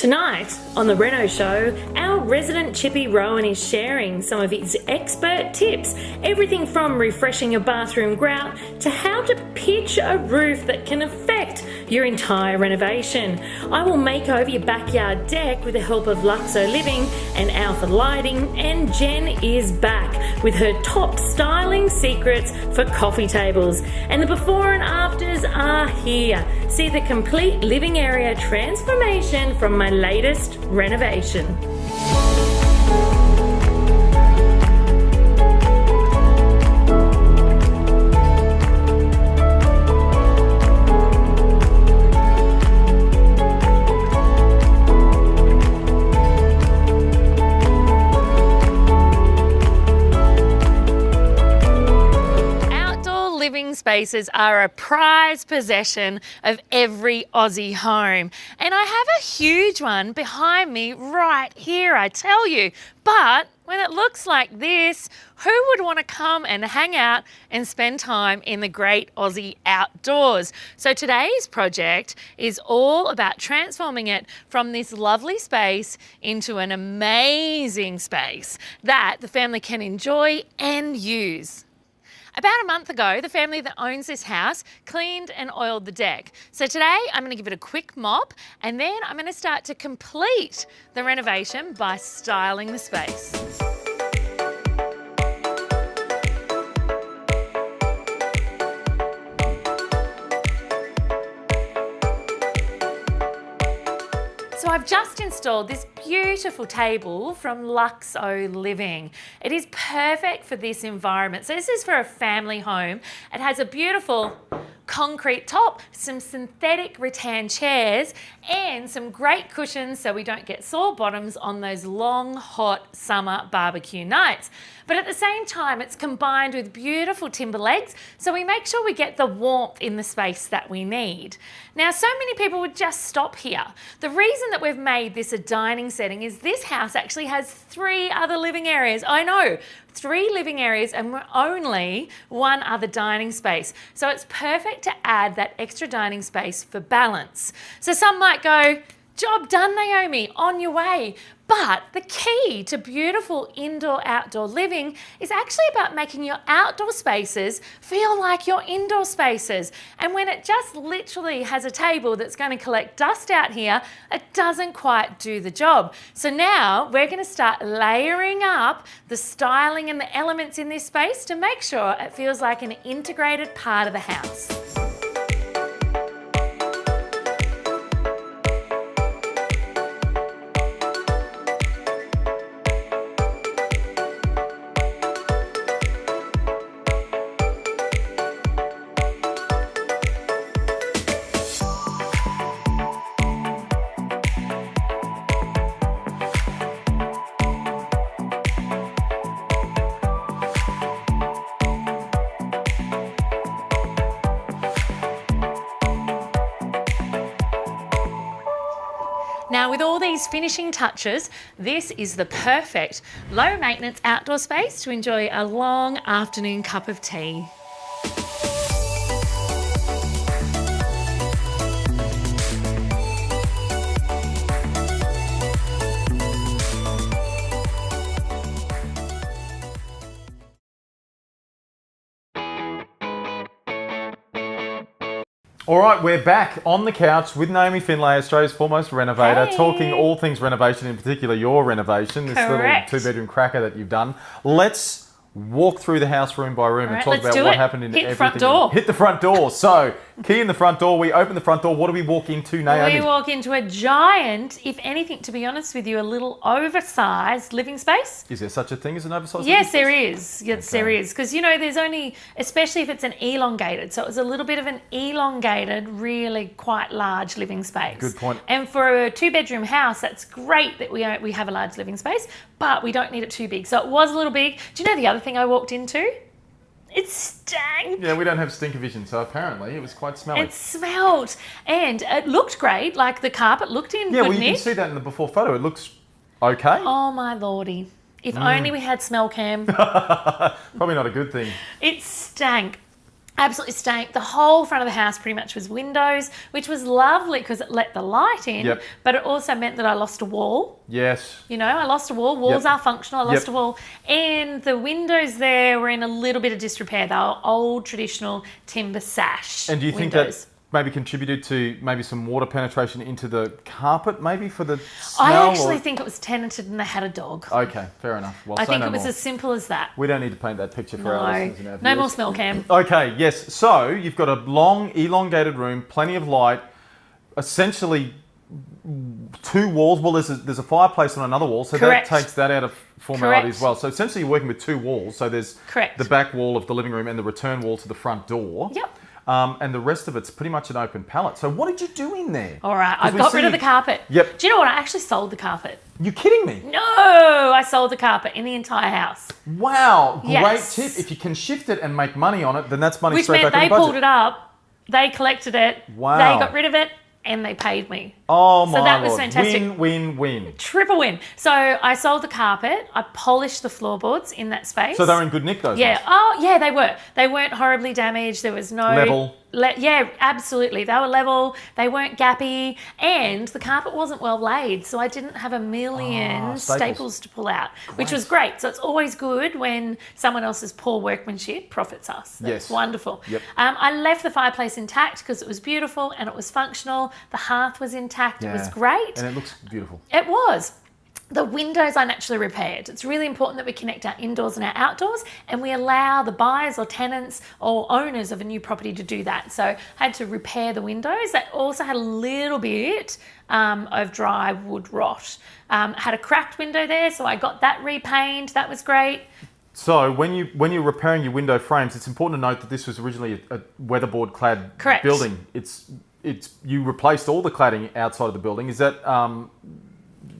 Tonight on the Reno Show, our resident Chippy Rowan is sharing some of his expert tips, everything from refreshing your bathroom grout to how to pitch a roof that can affect your entire renovation. I will make over your backyard deck with the help of Luxo Living and Alpha Lighting, and Jen is back with her top styling secrets for coffee tables. And the before and afters are here. See the complete living area transformation from my latest renovation. Spaces are a prized possession of every Aussie home. And I have a huge one behind me right here, I tell you. But when it looks like this, who would want to come and hang out and spend time in the great Aussie outdoors? So today's project is all about transforming it from this lovely space into an amazing space that the family can enjoy and use. About a month ago, the family that owns this house cleaned and oiled the deck. So today I'm going to give it a quick mop, and then I'm going to start to complete the renovation by styling the space. So I've just installed this beautiful table from Luxo Living. It is perfect for this environment. So this is for a family home. It has a beautiful concrete top, some synthetic rattan chairs, and some great cushions so we don't get sore bottoms on those long, hot summer barbecue nights. But at the same time, it's combined with beautiful timber legs, so we make sure we get the warmth in the space that we need. Now, so many people would just stop here. The reason that we've made this a dining setting is this house actually has 3 other living areas. I know, 3 living areas and only 1 other dining space. So it's perfect to add that extra dining space for balance. So some might go, job done, Naomi, on your way. But the key to beautiful indoor-outdoor living is actually about making your outdoor spaces feel like your indoor spaces. And when it just literally has a table that's going to collect dust out here, it doesn't quite do the job. So now we're going to start layering up the styling and the elements in this space to make sure it feels like an integrated part of the house. Now, with all these finishing touches, this is the perfect low maintenance outdoor space to enjoy a long afternoon cup of tea. All right, we're back on the couch with Naomi Finlay, Australia's foremost renovator, talking all things renovation, in particular your renovation, this little 2-bedroom cracker that you've done. Let's walk through the house room by room and talk about what happened in everything. Hit the front door. Hit the front door. So, key in the front door. We open the front door. What do we walk into, Naomi? We walk into a giant, if anything, to be honest with you, a little oversized living space. Is there such a thing as an oversized living space? There is. Yes, there is. Because, you know, there's only, especially if it's an elongated, so it was a little bit of an elongated, really quite large living space. Good point. And for a 2-bedroom house, that's great that we have a large living space, but we don't need it too big. So it was a little big. Do you know the other thing I walked into? It stank. Yeah, we don't have stinker vision, so apparently it was quite smelly. It smelled. And it looked great, like the carpet looked in good nick. Yeah, well, you can see that in the before photo. It looks okay. Oh, my lordy. If only we had smell cam. Probably not a good thing. It stank. Absolutely stank. The whole front of the house pretty much was windows, which was lovely because it let the light in, Yep. but it also meant that I lost a wall. Yes. You know, I lost a wall. Walls Yep. are functional. I lost Yep. a wall. And the windows there were in a little bit of disrepair. They were old, traditional timber sash And do you think windows. that maybe contributed to maybe some water penetration into the carpet, maybe for the smell? I actually or... think it was tenanted and they had a dog. Okay, fair enough. Well, I say think no it was more. as simple as that. We don't need to paint that picture for our listeners and our No more viewers. smell cam. Okay, yes. So you've got a long, elongated room, plenty of light, essentially 2 walls. Well, there's a fireplace on another wall, so Correct. that takes that out of formality Correct. as well. So essentially you're working with 2 walls. So there's Correct. the back wall of the living room and the return wall to the front door. Yep. And the rest of it's pretty much an open palette. So what did you do in there? All right, 'Cause I we got see rid of the you- carpet. Yep. Do you know what? I actually sold the carpet. You kidding me? No, I sold the carpet in the entire house. Wow, great Yes. tip. If you can shift it and make money on it, then that's money Which straight meant back they in the budget. pulled it up, they collected it, Wow. they got rid of it, and they paid me. Oh my So that was Lord. fantastic. Win, win, win. Triple win. So I sold the carpet, I polished the floorboards in that space. So they're in good nick, those Yeah. ones? Oh, yeah, they were. They weren't horribly damaged. There was no Level. Yeah, absolutely. They were level. They weren't gappy, and the carpet wasn't well laid, so I didn't have a million staples. staples to pull out, which was great. So it's always good when someone else's poor workmanship profits us. That's Yes. wonderful. Yep. I left the fireplace intact because it was beautiful and it was functional. The hearth was intact. It was great. And it looks beautiful. It was. The windows I naturally repaired. It's really important that we connect our indoors and our outdoors, and we allow the buyers or tenants or owners of a new property to do that. So I had to repair the windows. That also had a little bit of dry wood rot. Had a cracked window there, so I got that repainted. That was great. So when you're repairing your window frames, it's important to note that this was originally a weatherboard clad Correct. building. It's you replaced all the cladding outside of the building. Is that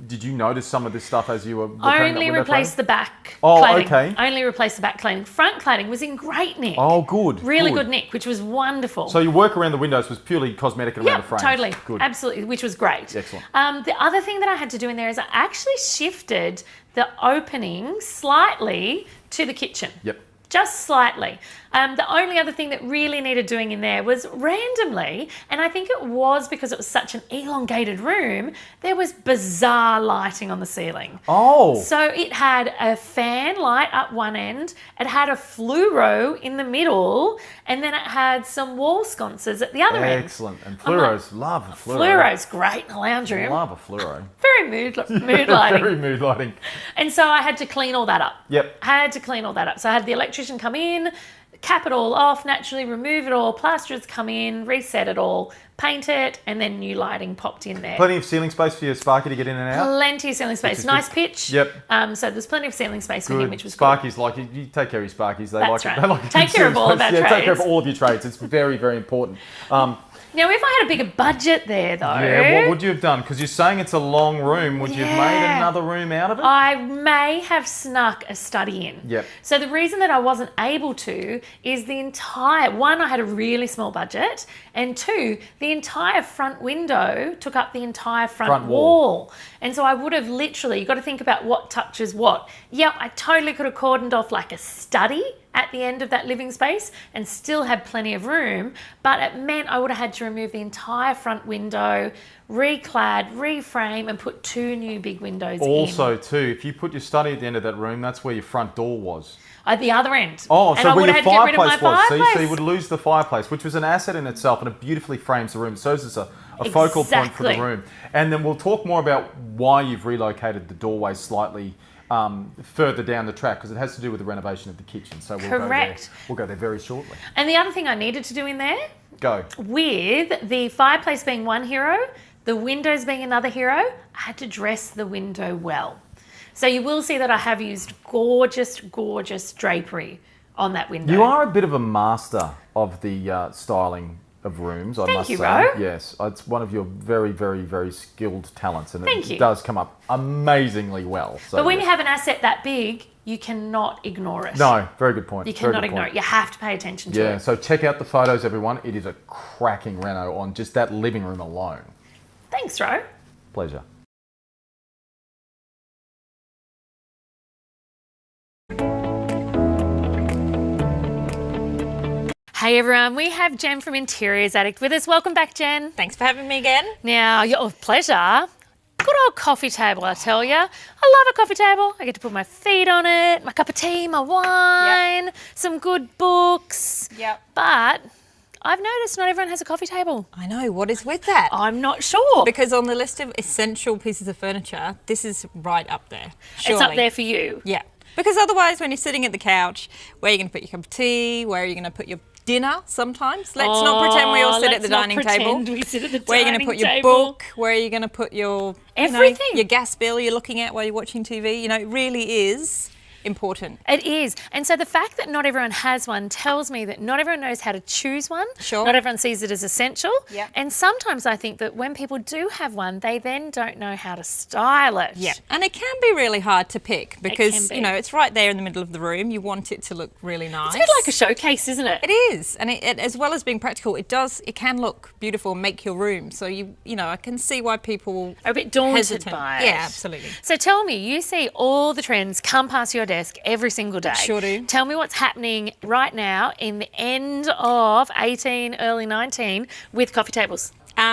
did you notice some of this stuff as you were repairing that Only window replaced frame? the back Oh, cladding. okay. Only replaced the back cladding. Front cladding was in great nick. Oh, good. Really good nick, which was wonderful. So your work around the windows was purely cosmetic and around the frames. Totally. Good. Absolutely, which was great. Excellent. The other thing that I had to do in there is I actually shifted the opening slightly to the kitchen. Yep. Just slightly. The only other thing that really needed doing in there was randomly, and I think it was because it was such an elongated room, there was bizarre lighting on the ceiling. Oh. So it had a fan light up one end, it had a fluoro in the middle, and then it had some wall sconces at the other end. Excellent. And fluoros, love a fluoro. Fluoro's great in the lounge room. Love a fluoro. Very mood lighting. Very mood lighting. And so I had to clean all that up. Yep. Had to clean all that up. So I had the electrician come in, cap it all off, naturally remove it all, plasterers come in, reset it all, paint it, and then new lighting popped in there. Plenty of ceiling space for your Sparky to get in and out. Plenty of ceiling space. is Nice good. pitch. Yep. So there's plenty of ceiling space for him, Good. which was good. Sparkies like it. You take care of your Sparkies. They That's like right. it. They like it. Take care of all of our Take care of trades. all of your trades. It's very, very important. Now, if I had a bigger budget there, though, Yeah, what would you have done? Because you're saying it's a long room. Would you have made Yeah. another room out of it? I may have snuck a study in. Yep. So the reason that I wasn't able to is the entire, one, I had a really small budget, and two, the entire front window took up the entire front wall. And so I would have literally, you've got to think about what touches what. Yep, I totally could have cordoned off like a study at the end of that living space and still had plenty of room, but it meant I would have had to remove the entire front window, reclad, reframe, and put 2 new big windows in. Also, too, if you put your study at the end of that room, that's where your front door was. At the other end. Oh, And so I where would your have had to get rid of my fireplace was. See, so fireplace. you would lose the fireplace, which was an asset in itself, and it beautifully frames the room. So it's a focal point for the Exactly. room. And then we'll talk more about why you've relocated the doorway slightly further down the track, because it has to do with the renovation of the kitchen. So Correct. We'll go there very shortly. And the other thing I needed to do in there, Go. with the fireplace being one hero, the windows being another hero, I had to dress the window well. So you will see that I have used gorgeous, gorgeous drapery on that window. You are a bit of a master of the styling of rooms, I must you, say. Ro. Yes, it's one of your very, very, very skilled talents, and Thank it you. does come up amazingly well. So But when yes. you have an asset that big, you cannot ignore it. No, very good point. You Very cannot good ignore point. it. You have to pay attention to Yeah, it. so check out the photos, everyone. It is a cracking reno on just that living room alone. Thanks, Ro. Pleasure. Hey everyone, we have Jen from Interiors Addict with us. Welcome back, Jen. Thanks for having me again. Now, your pleasure. Good old coffee table, I tell you. I love a coffee table. I get to put my feet on it, my cup of tea, my wine, some good books. Yep. But I've noticed not everyone has a coffee table. I know, what is with that? I'm not sure. Because on the list of essential pieces of furniture, this is right up there. Surely. It's up there for you. Yeah. Because otherwise, when you're sitting at the couch, where are you going to put your cup of tea? Where are you going to put your dinner sometimes? Let's not pretend we all sit at the dining table. We sit at the Where are you going to put your book? Where are you going to put your everything? Your gas bill you're looking at while you're watching TV? You know, it really is important. It is. And so the fact that not everyone has one tells me that not everyone knows how to choose one. Sure. Not everyone sees it as essential. Yeah. And sometimes I think that when people do have one, they then don't know how to style it. Yeah, and it can be really hard to pick because, be. you know, it's right there in the middle of the room. You want it to look really nice. It's a bit like a showcase, isn't it? It is, and it as well as being practical, it can look beautiful and make your room. So you know, I can see why people Are a bit daunted hesitant. by it. Yeah, absolutely. So tell me, you see all the trends come past your desk every single day. Sure do. Tell me what's happening right now in the end of 18, early 19 with coffee tables.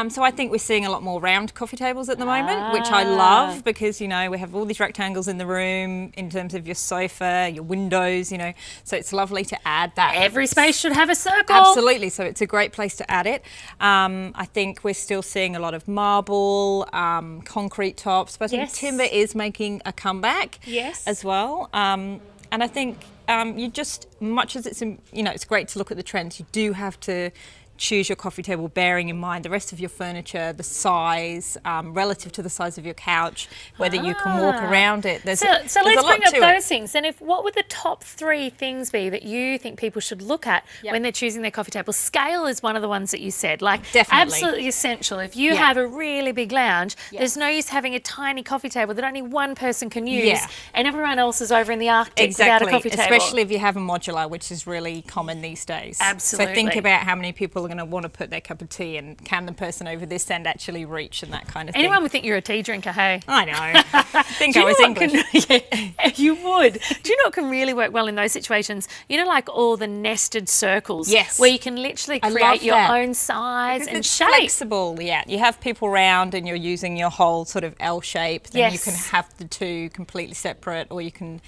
So I think we're seeing a lot more round coffee tables at the moment, which I love because, you know, we have all these rectangles in the room in terms of your sofa, your windows, you know, so it's lovely to add that. Every space should have a circle. Absolutely, so it's a great place to add it. I think we're still seeing a lot of marble, concrete tops, but I think timber is making a comeback as well. And I think you just, much as it's, you know, it's great to look at the trends, you do have to choose your coffee table bearing in mind the rest of your furniture, the size, relative to the size of your couch, whether you can walk around it. So let's bring up those things. And what would the top 3 things be that you think people should look at when they're choosing their coffee table? Scale is one of the ones that you said, like definitely absolutely essential. If you have a really big lounge, there's no use having a tiny coffee table that only one person can use and everyone else is over in the Arctic without a coffee table. Especially if you have a modular, which is really common these days. Absolutely. So think about how many people are going to want to put their cup of tea and can the person over this end actually reach and that kind of thing. Anyone would think you're a tea drinker, hey? I know. I think I was English. You would. Do you know what can really work well in those situations? You know, like all the nested circles. Yes. Where you can literally create your own size because and it's shape. Flexible, yeah. You have people round and you're using your whole sort of L shape. Then you can have the two completely separate, or you can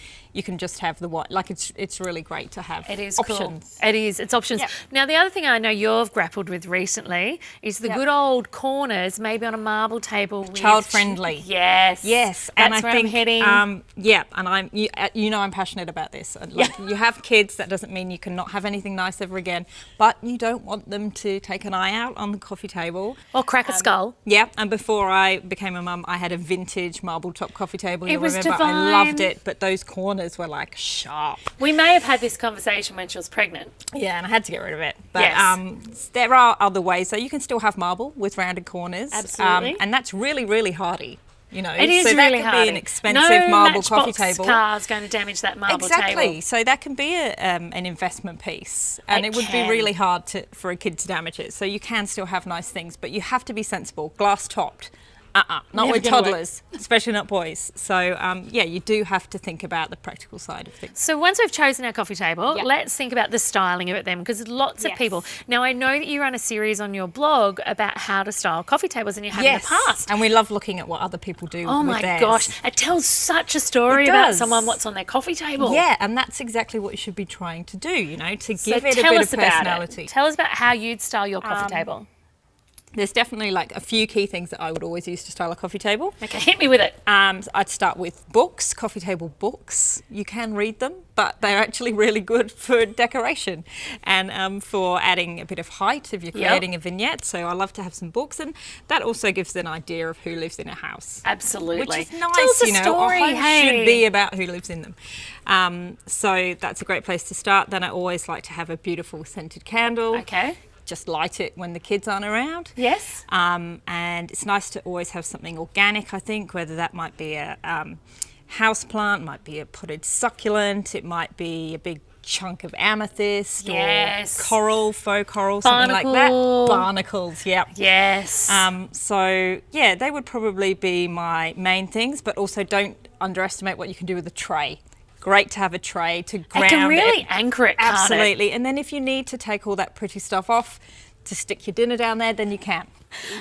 just have the one. Like it's really great to have. It is options. Cool. It is. It's options. Yep. Now the other thing I know you've grappled with recently is the good old corners, maybe on a marble table. Child friendly. Yes. Yes. That's and I where think, I'm heading. And you know I'm passionate about this. Like, you have kids, that doesn't mean you cannot have anything nice ever again, but you don't want them to take an eye out on the coffee table. Or crack a skull. Yeah, and before I became a mum, I had a vintage marble top coffee table. It was divine. I loved it, but those corners were like sharp. We may have had this conversation when she was pregnant. Yeah, and I had to get rid of it. But there are other ways. So you can still have marble with rounded corners. Absolutely. And that's really, really hardy. You know, it is so really that can hardy. be an expensive marble Matchbox coffee table. car's going to damage that marble exactly. table. So that can be an investment piece, and it would be really hard for a kid to damage it. So you can still have nice things, but you have to be sensible. Glass topped. Not Never with gonna toddlers, especially not boys. So, you do have to think about the practical side of things. So once we've chosen our coffee table, let's think about the styling of it then, because lots of people... Now, I know that you run a series on your blog about how to style coffee tables, and you have in the past. And we love looking at what other people do Oh with my theirs. gosh, it tells such a story about someone, what's on their coffee table. Yeah, and that's exactly what you should be trying to do, you know, to give it a tell bit us of about personality. Tell us about how you'd style your coffee table. There's definitely like a few key things that I would always use to style a coffee table. Okay, hit me with it. I'd start with books, coffee table books. You can read them, but they're actually really good for decoration and for adding a bit of height if you're creating a vignette. So I love to have some books, and that also gives an idea of who lives in a house. Absolutely. Which is nice, Tell us you know. story, A home should be about who lives in them. So that's a great place to start. Then I always like to have a beautiful scented candle. Okay. Just light it when the kids aren't around. Yes. And it's nice to always have something organic, I think, whether that might be a house plant, might be a potted succulent, it might be a big chunk of amethyst or coral, faux coral, something like that. Barnacles, yeah. Yes. So, yeah, they would probably be my main things, but also don't underestimate what you can do with a tray. great to have a tray to ground it. Can really anchor it, can't it? Absolutely. And then if you need to take all that pretty stuff off to stick your dinner down there, then you can.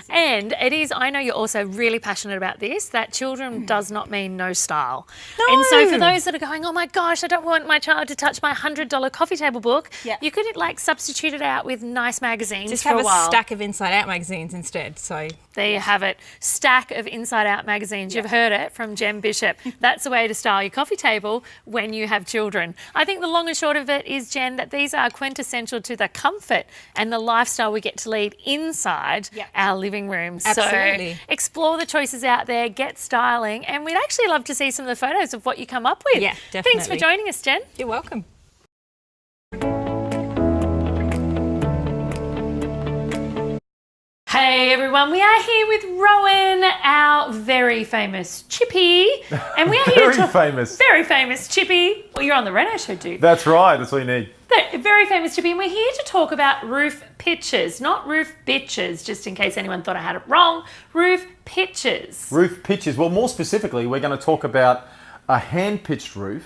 And it is, I know you're also really passionate about this, that children does not mean no style. No. And so for those that are going, oh my gosh, I don't want my child to touch my $100 coffee table book, you could like substitute it out with nice magazines Just for have a while. stack of Inside Out magazines instead. So there you have it. Stack of Inside Out magazines. You've heard it from Jem Bishop. That's the way to style your coffee table when you have children. I think the long and short of it is, Jen, that these are quintessential to the comfort and the lifestyle we get to lead inside our living rooms. Absolutely. So explore the choices out there, get styling, and we'd actually love to see some of the photos of what you come up with. Yeah, definitely. Thanks for joining us, Jen. You're welcome. Hey everyone, we are here with Rowan, our very famous Chippy. And we are here Very famous Chippy. Well, you're on the Reno Show, dude. That's right, that's all you need. Very famous Chippy, and we're here to talk about roof pitches, not roof bitches, just in case anyone thought I had it wrong. Roof pitches. Roof pitches. Well, more specifically, we're going to talk about a hand-pitched roof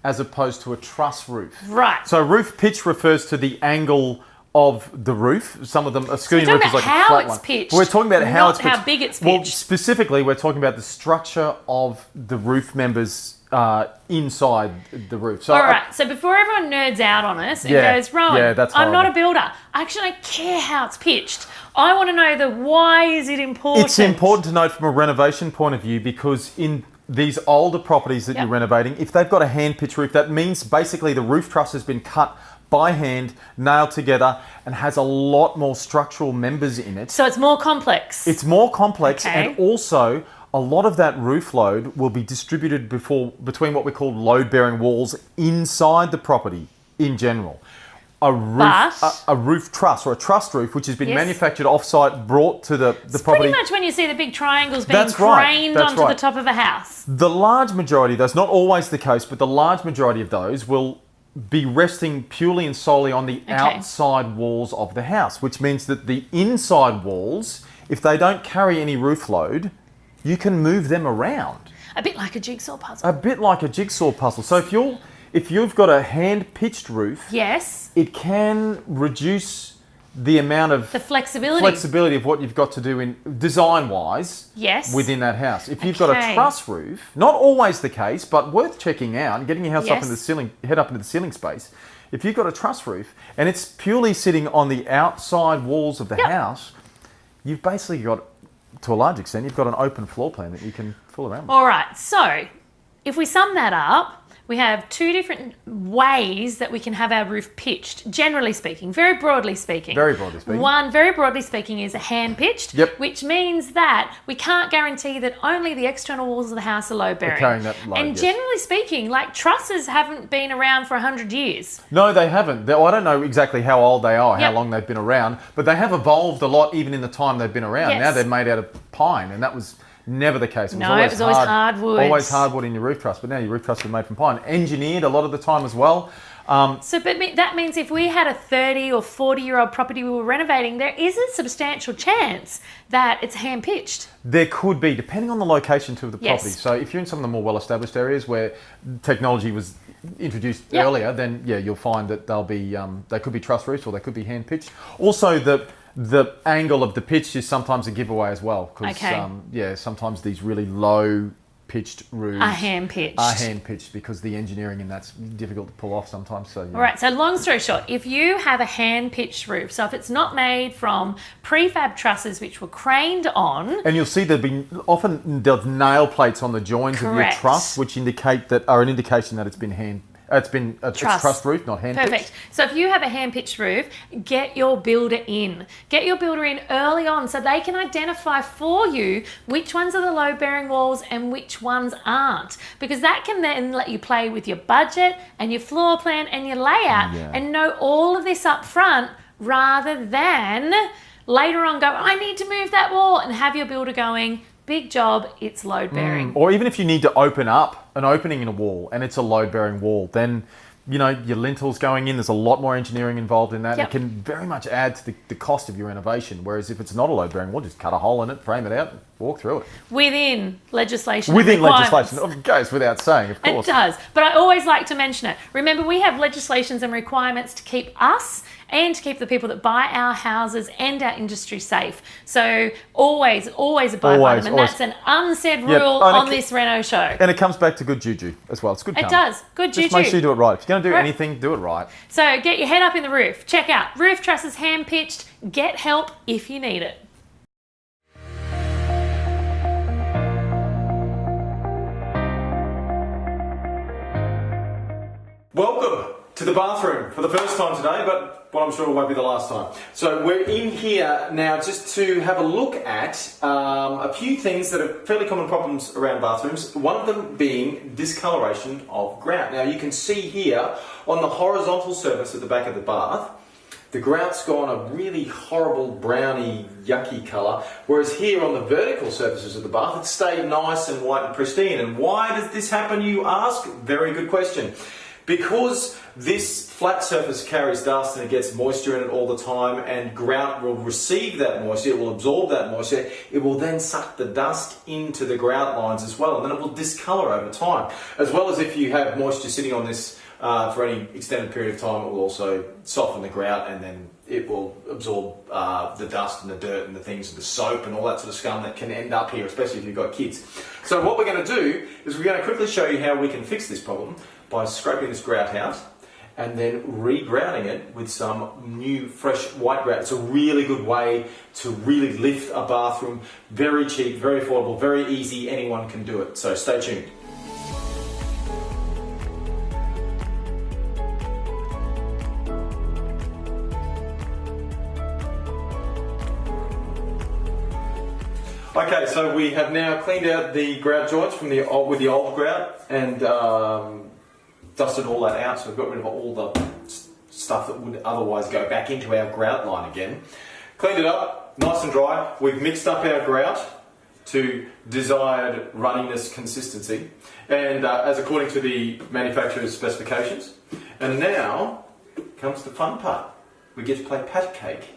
as opposed to a truss roof. Right. So roof pitch refers to the angle of the roof. Some of them, a skirting roof is like a flat one. How it's pitched. We're talking about how it's pitched. Not how big it's pitched. Well, specifically, we're talking about the structure of the roof members inside the roof. So all right, so before everyone nerds out on us and goes, Rowan, I'm not a builder. I actually don't care how it's pitched. I want to know the why is it important? It's important to note from a renovation point of view because in these older properties that you're renovating, if they've got a hand-pitched roof, that means basically the roof truss has been cut by hand, nailed together, and has a lot more structural members in it. So it's more complex. It's more complex, and also a lot of that roof load will be distributed between what we call load-bearing walls inside the property in general. A roof truss or a trussed roof, which has been manufactured off-site, brought to the property. Pretty much when you see the big triangles being craned onto the top of a house. The large majority of those, not always the case, but the large majority of those will be resting purely and solely on the outside walls of the house, which means that the inside walls, if they don't carry any roof load, you can move them around. A bit like a jigsaw puzzle. A bit like a jigsaw puzzle. So if you've got a hand-pitched roof, it can reduce the amount of flexibility of what you've got to do in design-wise within that house. If you've got a truss roof, not always the case, but worth checking out and getting your house up into the ceiling, head up into the ceiling space. If you've got a truss roof and it's purely sitting on the outside walls of the house, you've basically got, to a large extent, you've got an open floor plan that you can fool around with. All right, so if we sum that up, we have two different ways that we can have our roof pitched, generally speaking, very broadly speaking. Very broadly speaking. One, very broadly speaking, is a hand pitched, which means that we can't guarantee that only the external walls of the house are load bearing. Carrying that load, and generally speaking, like trusses haven't been around for 100 years. No, they haven't. I don't know exactly how old they are, how long they've been around, but they have evolved a lot even in the time they've been around. Now they're made out of pine, and that was never the case. It was always hardwood. Always hardwood in your roof truss, but now your roof truss is made from pine. Engineered a lot of the time as well. But that means if we had a 30 or 40-year-old property we were renovating, there is a substantial chance that it's hand-pitched. There could be, depending on the location of the property. So if you're in some of the more well-established areas where technology was introduced earlier, then you'll find that they'll be they could be truss roofs or they could be hand-pitched. Also, the angle of the pitch is sometimes a giveaway as well, because sometimes these really low pitched roofs are hand pitched because the engineering in that's difficult to pull off sometimes. So all right, so long story short, if you have a hand pitched roof, so if it's not made from prefab trusses which were craned on, and you'll see often there's nail plates on the joins of your truss, which are an indication that it's been truss roof, not hand pitched. Perfect. So if you have a hand pitched roof, get your builder in. Get your builder in early on so they can identify for you which ones are the load bearing walls and which ones aren't. Because that can then let you play with your budget and your floor plan and your layout and know all of this up front rather than later on go, I need to move that wall, and have your builder going, big job, it's load bearing. Or even if you need to open up an opening in a wall and it's a load bearing wall, then you know, your lintels going in, there's a lot more engineering involved in that. Yep. It can very much add to the cost of your renovation. Whereas if it's not a load bearing, we'll just cut a hole in it, frame it out, and walk through it. Within legislation. Within legislation. It goes without saying, of course. It does. But I always like to mention it. Remember, we have legislations and requirements to keep us and to keep the people that buy our houses and our industry safe. So always abide by them. And that's an unsaid rule on this Reno show. And it comes back to good juju as well. It's good karma. It does. Good juju. Just make sure you do it right. If you're going to do anything, do it right. So get your head up in the roof. Check out Roof Trusses Hand Pitched. Get help if you need it. Welcome to the bathroom for the first time today, but I'm sure it won't be the last time. So we're in here now just to have a look at a few things that are fairly common problems around bathrooms, one of them being discoloration of grout. Now you can see here on the horizontal surface at the back of the bath, the grout's gone a really horrible browny, yucky colour, whereas here on the vertical surfaces of the bath, it's stayed nice and white and pristine. And why does this happen, you ask? Very good question. Because this flat surface carries dust and it gets moisture in it all the time, and grout will receive that moisture, it will absorb that moisture, it will then suck the dust into the grout lines as well, and then it will discolour over time. As well as if you have moisture sitting on this for any extended period of time, it will also soften the grout, and then it will absorb the dust and the dirt and the things, the soap and all that sort of scum that can end up here, especially if you've got kids. So what we're going to do is we're going to quickly show you how we can fix this problem by scraping this grout out and then re-grouting it with some new fresh white grout. It's a really good way to really lift a bathroom. Very cheap, very affordable, very easy, anyone can do it. So stay tuned. Okay, so we have now cleaned out the grout joints from with the old grout and dusted all that out, so we've got rid of all the stuff that would otherwise go back into our grout line again. Cleaned it up, nice and dry. We've mixed up our grout to desired runniness consistency, and as according to the manufacturer's specifications. And now comes the fun part. We get to play pat cake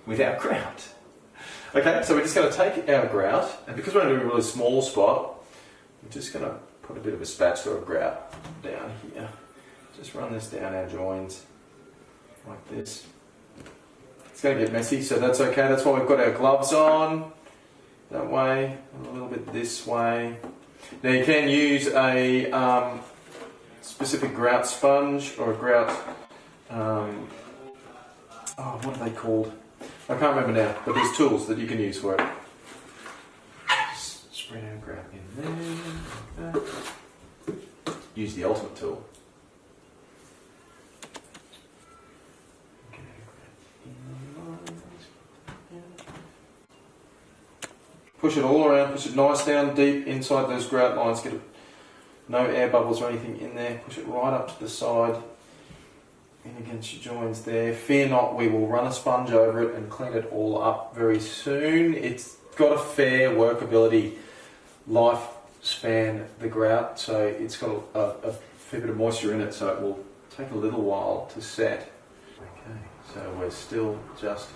with our grout. Okay, so we're just going to take our grout, and because we're going to do a really small spot, we're just going to put a bit of a spatula of grout down here. Just run this down our joins like this. It's going to get messy, so that's okay. That's why we've got our gloves on. That way, a little bit this way. Now you can use a specific grout sponge or a grout, what are they called? I can't remember now, but there's tools that you can use for it. Just spread our grout in there, like that. Use the ultimate tool. Push it all around, push it nice down deep inside those grout lines, get no air bubbles or anything in there, push it right up to the side, in against your joins there. Fear not, we will run a sponge over it and clean it all up very soon. It's got a fair workability lifespan, the grout, so it's got a fair bit of moisture in it, so it will take a little while to set. Okay, so we're still just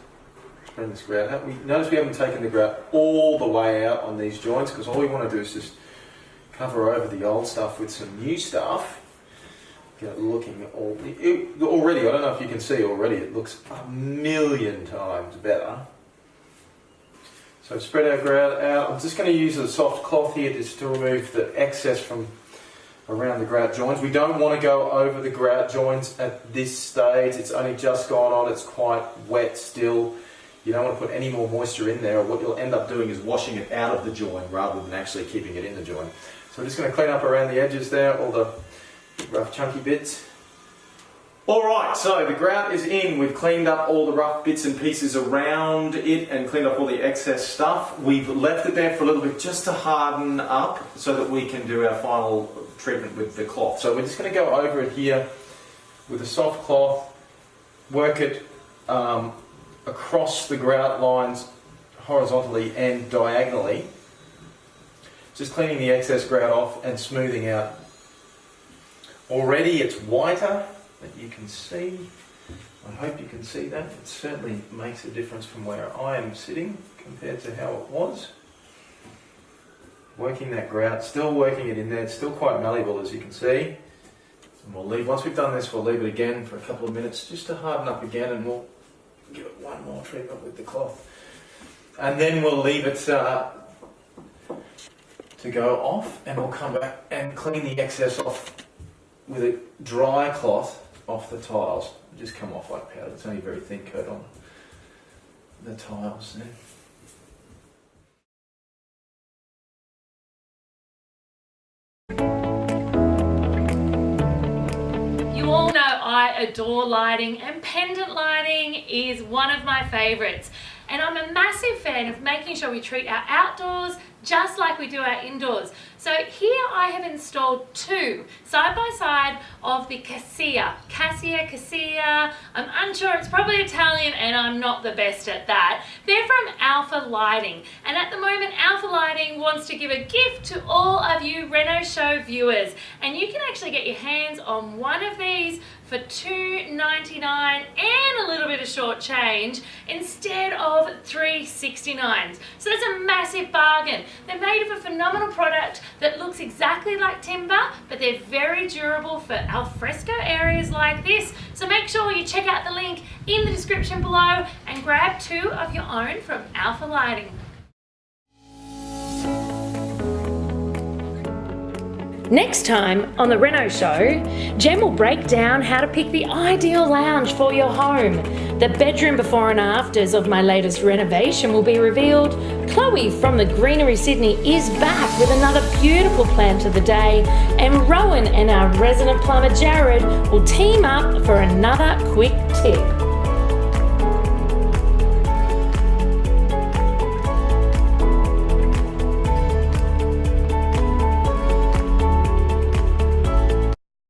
spreading this grout out. Notice we haven't taken the grout all the way out on these joints, because all we want to do is just cover over the old stuff with some new stuff. Get it looking already, I don't know if you can see already, it looks a million times better. So spread our grout out. I'm just going to use a soft cloth here just to remove the excess from around the grout joints. We don't want to go over the grout joints at this stage. It's only just gone on, it's quite wet still. You don't want to put any more moisture in there, or what you'll end up doing is washing it out of the joint rather than actually keeping it in the joint. So we're just going to clean up around the edges there, all the rough chunky bits. Alright, so the grout is in. We've cleaned up all the rough bits and pieces around it and cleaned up all the excess stuff. We've left it there for a little bit just to harden up so that we can do our final treatment with the cloth. So we're just going to go over it here with a soft cloth, work it across the grout lines horizontally and diagonally, just cleaning the excess grout off and smoothing out already it's whiter, but you can see, I hope you can see that. It certainly makes a difference from where I am sitting compared to how it was. Working that grout, still working it in there. It's still quite malleable, as you can see. And we'll leave, once we've done this, we'll leave it again for a couple of minutes just to harden up again, and we'll give it one more treatment with the cloth. And then we'll leave it to go off, and we'll come back and clean the excess off with a dry cloth off the tiles. It'll just come off like powder. It's only a very thin coat on the tiles then. You all know I adore lighting, and pendant lighting is one of my favourites. And I'm a massive fan of making sure we treat our outdoors just like we do our indoors. So here I have installed two side by side of the Cassia. I'm unsure, it's probably Italian and I'm not the best at that. They're from Alpha Lighting, and at the moment Alpha Lighting wants to give a gift to all of you Reno Show viewers, and you can actually get your hands on one of these for $2.99 and a little bit of short change instead of $3.69. So that's a massive bargain. They're made of a phenomenal product that looks exactly like timber, but they're very durable for alfresco areas like this. So make sure you check out the link in the description below and grab two of your own from Alpha Lighting. Next time on the Reno Show, Jem will break down how to pick the ideal lounge for your home. The bedroom before and afters of my latest renovation will be revealed. Chloe from the Greenery Sydney is back with another beautiful plant of the day, and Rowan and our resident plumber Jared will team up for another quick tip.